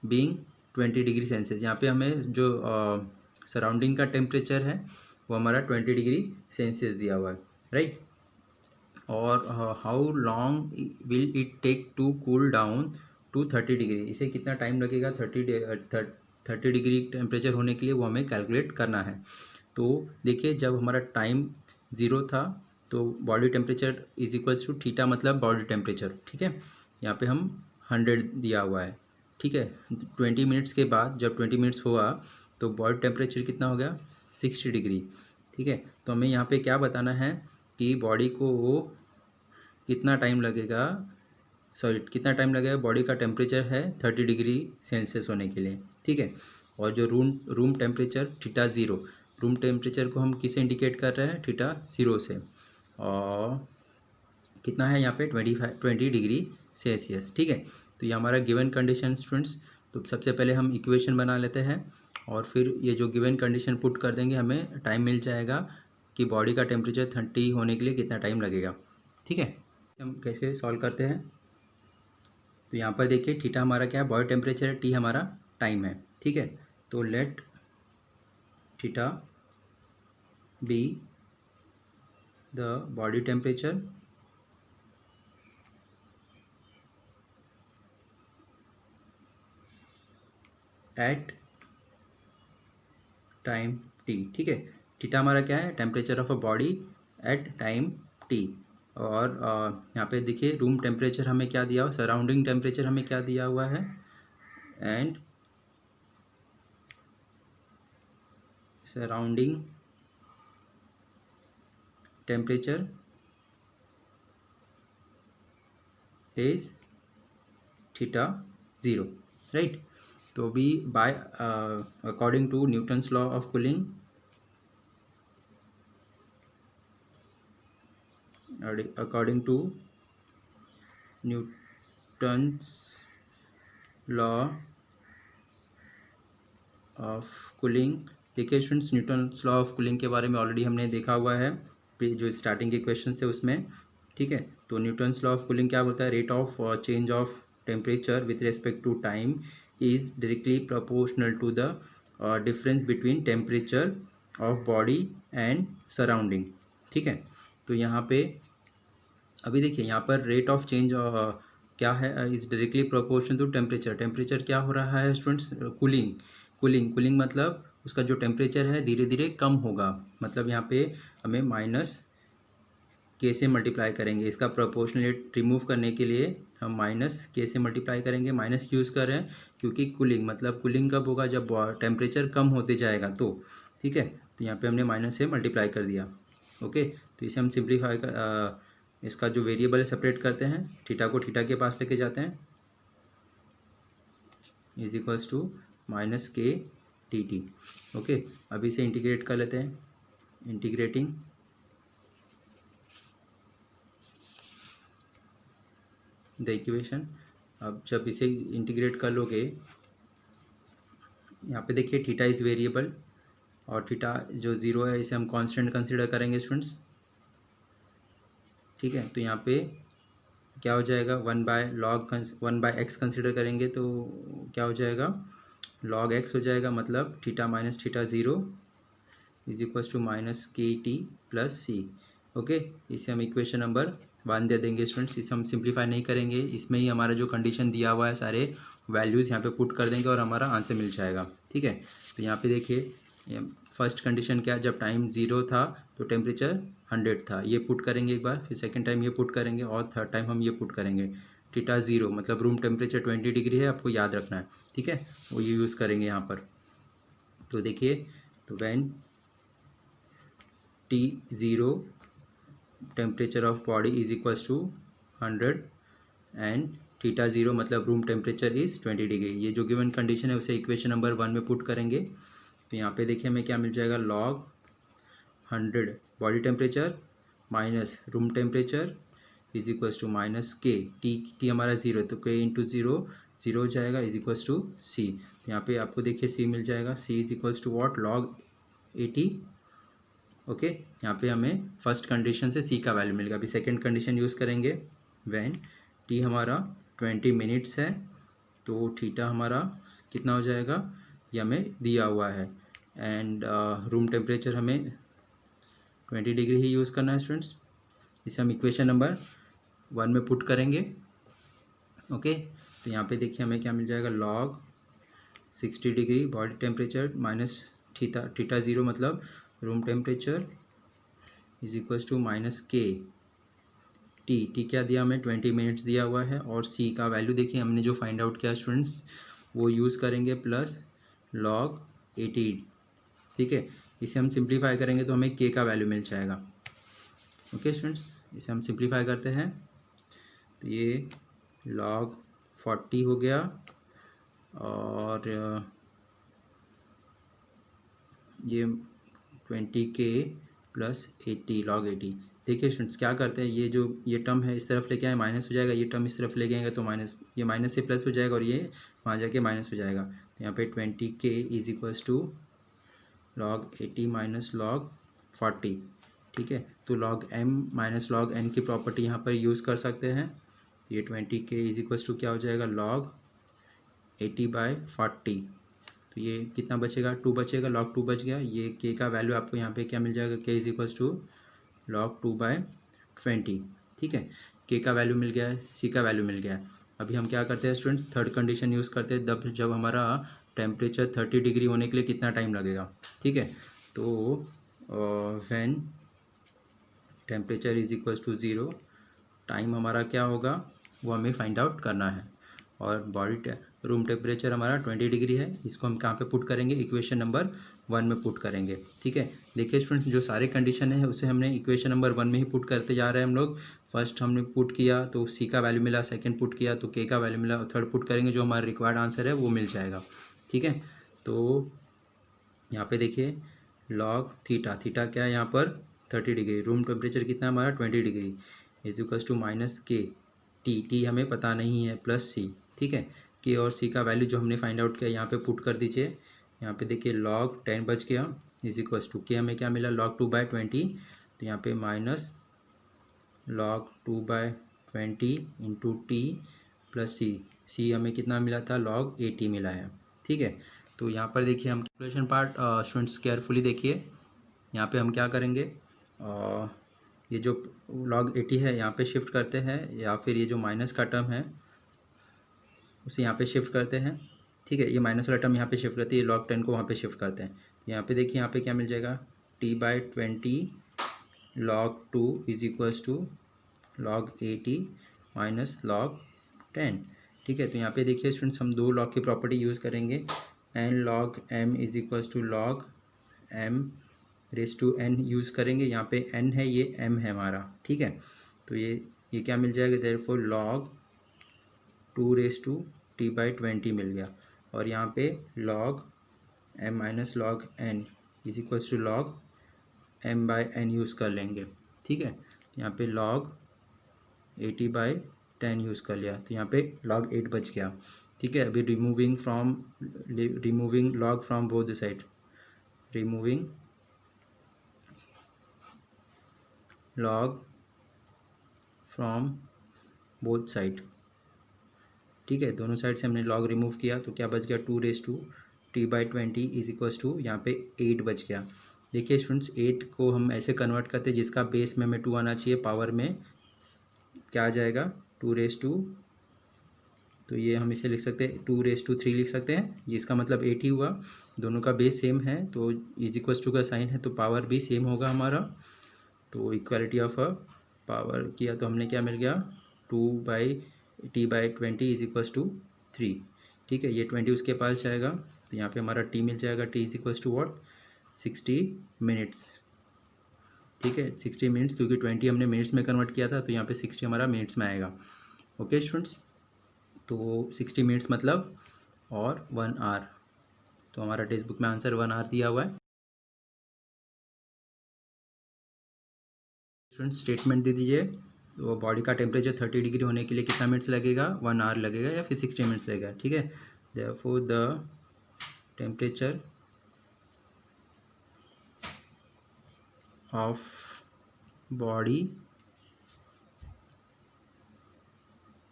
being 20 degree Celsius. यहाँ पे हमें जो सराउंडिंग का टेम्परेचर है वो हमारा 20 डिग्री सेल्सियस दिया हुआ है, राइट। और how long will it take to cool down to 30 degree, इसे कितना टाइम लगेगा 30 डिग्री टेम्परेचर होने के लिए, वो हमें कैलकुलेट करना है। तो देखिए जब हमारा टाइम ज़ीरो था तो body temperature is equals to theta, मतलब बॉडी टेम्परेचर। ठीक है, यहाँ पे हम 100 दिया हुआ है। ठीक है, 20 मिनट्स के बाद जब 20 मिनट्स हुआ तो बॉडी टेम्परेचर कितना हो गया 60 डिग्री। ठीक है, तो हमें यहाँ पे क्या बताना है कि बॉडी को कितना टाइम लगेगा, सॉरी कितना टाइम लगेगा, बॉडी का टेम्परेचर है 30 डिग्री सेल्सियस होने के लिए। ठीक है, और जो room temperature theta zero, room temperature को हम किसे इंडिकेट कर रहे हैं थीटा ज़ीरो से, और कितना है यहाँ पे 20 डिग्री सेल्सियस। ठीक है, तो ये हमारा गिवन कंडीशन स्टूडेंट्स। तो सबसे पहले हम इक्वेशन बना लेते हैं और फिर ये जो गिवन कंडीशन पुट कर देंगे, हमें टाइम मिल जाएगा कि बॉडी का टेम्परेचर 30 होने के लिए कितना टाइम लगेगा। ठीक है, हम कैसे सॉल्व करते हैं, तो यहाँ पर देखिए थीटा हमारा क्या है बॉडी टेम्परेचर है, टी हमारा टाइम है। ठीक है, तो let theta be the body temperature at time T. ठीक है, थीटा हमारा क्या है temperature of a body at time T. और यहाँ पे देखिए रूम टेम्परेचर हमें क्या दिया हुआ, सराउंडिंग टेम्परेचर हमें क्या दिया हुआ है, and surrounding temperature is theta zero, right. तो भी by according to Newton's law of cooling, according to Newton's law of cooling। देखिए students Newton's law of cooling के बारे में ऑलरेडी हमने देखा हुआ है जो स्टार्टिंग के क्वेश्चन थे उसमें। ठीक है, तो न्यूटन्स लॉ ऑफ कूलिंग क्या होता है, rate of change of temperature with respect to time is directly proportional to the difference between temperature of body and surrounding. ठीक है, तो यहाँ पे अभी देखिए यहाँ पर रेट ऑफ चेंज क्या है, is directly proportional to temperature. Temperature क्या हो रहा है स्टूडेंट्स, कूलिंग मतलब उसका जो टेम्परेचर है धीरे धीरे कम होगा। मतलब यहाँ पे हमें माइनस के से मल्टीप्लाई करेंगे, इसका प्रोपोर्शनल रिमूव करने के लिए हम माइनस के से मल्टीप्लाई करेंगे। माइनस यूज़ कर रहे हैं क्योंकि कूलिंग मतलब कूलिंग कब होगा, जब टेम्परेचर कम होते जाएगा तो। ठीक है, तो यहाँ पे हमने माइनस से मल्टीप्लाई कर दिया। ओके, तो इसे हम सिंप्लीफाई कर इसका जो वेरिएबल है सेपरेट करते हैं, थीटा को थीटा के पास लेके जाते हैं, is equals to minus K T T. Okay, अभी इसे इंटीग्रेट कर लेते हैं, इंटीग्रेटिंग द इक्वेशन। अब जब इसे इंटीग्रेट कर लोगे, यहाँ पे देखिए थीटा इज़ वेरिएबल और थीटा जो ज़ीरो है इसे हम कांस्टेंट कंसीडर करेंगे स्टूडेंट्स। ठीक है, तो यहाँ पे क्या हो जाएगा 1/x कंसीडर करेंगे तो क्या हो जाएगा log x हो जाएगा। मतलब theta minus theta zero is equals to minus K T plus C. Okay, इसे हम इक्वेशन नंबर 1 दे देंगे स्टूडेंट्स। इसे हम सिंप्लीफाई नहीं करेंगे, इसमें ही हमारा जो कंडीशन दिया हुआ है सारे वैल्यूज़ यहाँ पे पुट कर देंगे और हमारा आंसर मिल जाएगा। ठीक है, तो यहाँ पे देखिए फर्स्ट कंडीशन क्या, जब टाइम ज़ीरो था तो टेम्परेचर 100 था, ये पुट करेंगे एक बार, फिर सेकंड टाइम ये पुट करेंगे और थर्ड टाइम हम ये पुट करेंगे। थीटा ज़ीरो मतलब रूम टेम्परेचर 20 डिग्री है, आपको याद रखना है। ठीक है, वो ये यूज़ करेंगे यहाँ पर। तो देखिए, तो when T0 temperature of body is equals to 100 and θ0 मतलब रूम टेम्परेचर इज़ 20 डिग्री। ये जो गिवन कंडीशन है उसे इक्वेशन नंबर 1 में पुट करेंगे। तो यहाँ पे देखिए हमें क्या मिल जाएगा, log 100 body temperature minus room temperature is equals to minus K, T हमारा ज़ीरो तो के इंटू ज़ीरो ज़ीरो हो जाएगा इज इक्वल्स टू सी। तो यहाँ पे आपको देखिए सी मिल जाएगा, C is equals to what, log 80। Okay, यहाँ पे हमें फर्स्ट कंडीशन से सी का वैल्यू मिल गया। अभी सेकेंड कंडीशन यूज़ करेंगे, व्हेन टी हमारा 20 मिनट्स है तो थीटा हमारा कितना हो जाएगा, ये हमें दिया हुआ है। एंड रूम टेम्परेचर हमें 20 डिग्री ही यूज़ करना है स्टूडेंट्स। इसे हम इक्वेशन नंबर 1 में पुट करेंगे। ओके, तो यहाँ पे देखिए हमें क्या मिल जाएगा, log 60 degree body temperature minus theta zero मतलब room temperature is equals to minus K, T क्या दिया हमें 20 मिनट्स दिया हुआ है। और सी का वैल्यू देखिए हमने जो फाइंड आउट किया स्टूडेंट्स वो यूज़ करेंगे प्लस log 80। ठीक है, इसे हम सिंप्लीफाई करेंगे तो हमें के का वैल्यू मिल जाएगा। ओके स्टूडेंट्स, इसे हम सिंप्लीफाई करते हैं तो ये log 40 हो गया और ये 20k प्लस 80 log 80। देखिए स्टूडेंट्स क्या करते हैं, ये जो ये टर्म है इस तरफ लेके आए माइनस हो जाएगा, ये टर्म इस तरफ लेके आएंगे तो माइनस, ये माइनस से प्लस हो जाएगा और ये वहाँ जाके माइनस हो जाएगा। तो यहाँ पे 20k is equals to log 80 minus log 40। ठीक है, तो log m minus log n की प्रॉपर्टी यहाँ पर यूज़ कर सकते हैं। ये 20k इज इक्वल्स टू क्या हो जाएगा, log 80/40। तो ये कितना बचेगा, 2 बचेगा, log 2 बच गया। ये k का वैल्यू आपको यहाँ पे क्या मिल जाएगा, k is equals to log 2/20। ठीक है, k का वैल्यू मिल गया है, c का वैल्यू मिल गया है। अभी हम क्या करते हैं स्टूडेंट्स, थर्ड कंडीशन यूज़ करते हैं जब हमारा टेम्परेचर 30 डिग्री होने के लिए कितना टाइम लगेगा। ठीक है, तो when temperature is equals to 0 time हमारा क्या होगा वो हमें फाइंड आउट करना है। और रूम टेम्परेचर हमारा 20 डिग्री है, इसको हम कहाँ पे पुट करेंगे, इक्वेशन नंबर 1 में पुट करेंगे। ठीक है, देखिए स्टूडेंट्स जो सारे कंडीशन है उसे हमने इक्वेशन नंबर 1 में ही पुट करते जा रहे हैं हम लोग। फर्स्ट हमने पुट किया तो सी का वैल्यू मिला, सेकंड पुट किया तो के का वैल्यू मिला, और थर्ड पुट करेंगे जो हमारा रिक्वायर्ड आंसर है वो मिल जाएगा। ठीक है, तो यहाँ पे देखिए log थीटा क्या है यहाँ पर 30 डिग्री, रूम टेम्परेचर कितना है हमारा 20 degree is equals to minus K, T हमें पता नहीं है, प्लस सी। ठीक है, के और सी का वैल्यू जो हमने फाइंड आउट किया यहाँ पे पुट कर दीजिए। यहाँ पे देखिए log 10 बच गया इज इक्वल्स टू के हमें क्या मिला, log 2/20। तो यहाँ पे minus log 2/20 into T plus C हमें कितना मिला था, log 80 मिला है। ठीक है, तो यहाँ पर देखिए हम कैलकुलेशन पार्ट स्टूडेंट्स केयरफुली देखिए। यहाँ पे हम क्या करेंगे, ये जो log 80 है यहाँ पे शिफ्ट करते हैं, या फिर ये जो माइनस का टर्म है उसे यहाँ पे शिफ्ट करते हैं। ठीक है, ये माइनस वाला टर्म यहाँ पे शिफ्ट करते हैं, ये log 10 को वहाँ पे शिफ्ट करते हैं। यहाँ पे देखिए यहाँ पे क्या मिल जाएगा, t/20 log 2 is equals to log 80 minus log 10। ठीक है, तो यहाँ पे देखिए स्टूडेंट्स हम दो log की प्रॉपर्टी यूज़ करेंगे, n log m is equals to log m raise to n use करेंगे। यहाँ पे n है, ये m है हमारा। ठीक है, तो ये क्या मिल जाएगा, therefore log 2 raise to t/20 मिल गया। और यहाँ पे log m minus log n is equals to log m/n use कर लेंगे। ठीक है, यहाँ पे log 80/10 यूज़ कर लिया तो यहाँ पे log 8 बच गया। ठीक है, अभी removing log from both the side, removing log from both side. ठीक है, दोनों साइड से हमने log रिमूव किया तो क्या बच गया, 2 raise to t/20 is equals to यहाँ पे 8 बच गया। देखिए स्टूडेंट्स 8 को हम ऐसे कन्वर्ट करते हैं जिसका बेस में हमें 2 आना चाहिए, पावर में क्या आ जाएगा, 2 रेस टू, तो ये हम इसे लिख सकते हैं 2 रेस टू 3 लिख सकते हैं, ये इसका मतलब 8 ही हुआ। दोनों का बेस सेम है तो इज इक्वल्स टू का साइन है तो पावर भी सेम होगा हमारा। तो इक्वालिटी ऑफ पावर किया तो हमने क्या मिल गया, 2/t/20 इज इक्वल्स टू 3। ठीक है, ये 20 उसके पास जाएगा तो यहाँ पे हमारा t मिल जाएगा, t is equals to what, 60 minutes. ठीक है, 60 मिनट्स, क्योंकि 20 हमने मिनट्स में कन्वर्ट किया था तो यहाँ पे 60 हमारा मिनट्स में आएगा। ओके स्टूडेंट्स, तो 60 मिनट्स मतलब और 1 आवर, तो हमारा टेक्स्ट बुक में आंसर 1 आवर दिया हुआ है। स्टूडेंट्स स्टेटमेंट दे दीजिए, तो बॉडी का टेम्परेचर 30 डिग्री होने के लिए कितना मिनट्स लगेगा, 1 आवर लगेगा या फिर 60 मिनट्स लगेगा। ठीक है, therefore the temperature of body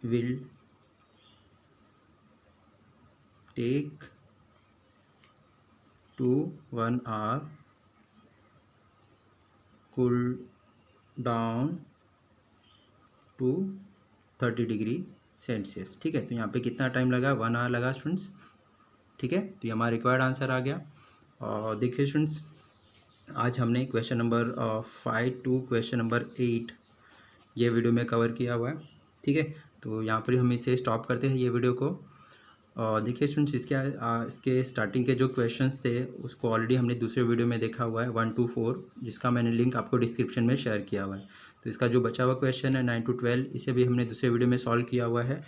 will take to 1 hour cool down to 30 degree Celsius. ठीक है, तो यहाँ पे कितना टाइम लगा, 1 आवर लगा स्टूडेंट्स। ठीक है, तो ये हमारा रिक्वायर्ड आंसर आ गया। और देखिए स्टूडेंट्स, आज हमने question number 5 to question number 8 ये वीडियो में कवर किया हुआ है। ठीक है, तो यहाँ पर हम इसे स्टॉप करते हैं ये वीडियो को। और देखिए स्टूडेंट्स, इसके स्टार्टिंग के जो क्वेश्चंस थे उसको ऑलरेडी हमने दूसरे वीडियो में देखा हुआ है 1 to 4, जिसका मैंने लिंक आपको डिस्क्रिप्शन में शेयर किया हुआ है। तो इसका जो बचा हुआ क्वेश्चन है 9 to 12, इसे भी हमने दूसरे वीडियो में सॉल्व किया हुआ है,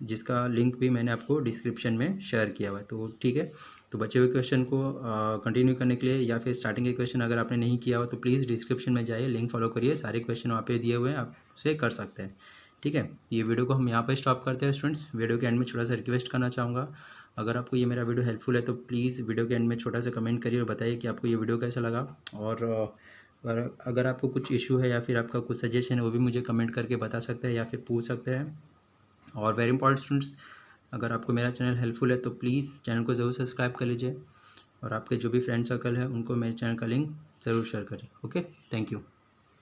जिसका लिंक भी मैंने आपको डिस्क्रिप्शन में शेयर किया हुआ है। तो ठीक है, तो बचे हुए क्वेश्चन को कंटिन्यू करने के लिए या फिर स्टार्टिंग के क्वेश्चन अगर आपने नहीं किया हुआ तो प्लीज़ डिस्क्रिप्शन में जाइए, लिंक फॉलो करिए, सारे क्वेश्चन वहाँ पे दिए हुए हैं, आप उसे कर सकते हैं। ठीक है, ये वीडियो को हम यहाँ पर स्टॉप करते हैं स्टूडेंट्स। वीडियो के एंड में छोटा सा रिक्वेस्ट करना चाहूँगा, अगर आपको ये मेरा वीडियो हेल्पफुल है तो प्लीज़ वीडियो के एंड में छोटा सा कमेंट करिए और बताइए कि आपको ये वीडियो कैसा लगा। और अगर आपको कुछ इशू है या फिर आपका कुछ सजेशन है वो भी मुझे कमेंट करके बता सकते हैं या फिर पूछ सकते हैं। और वेरी इंपॉर्टेंट स्टूडेंट्स, अगर आपको मेरा चैनल हेल्पफुल है तो प्लीज़ चैनल को ज़रूर सब्सक्राइब कर लीजिए और आपके जो भी फ्रेंड सर्कल है उनको मेरे चैनल का लिंक ज़रूर शेयर करिए। Okay, thank you.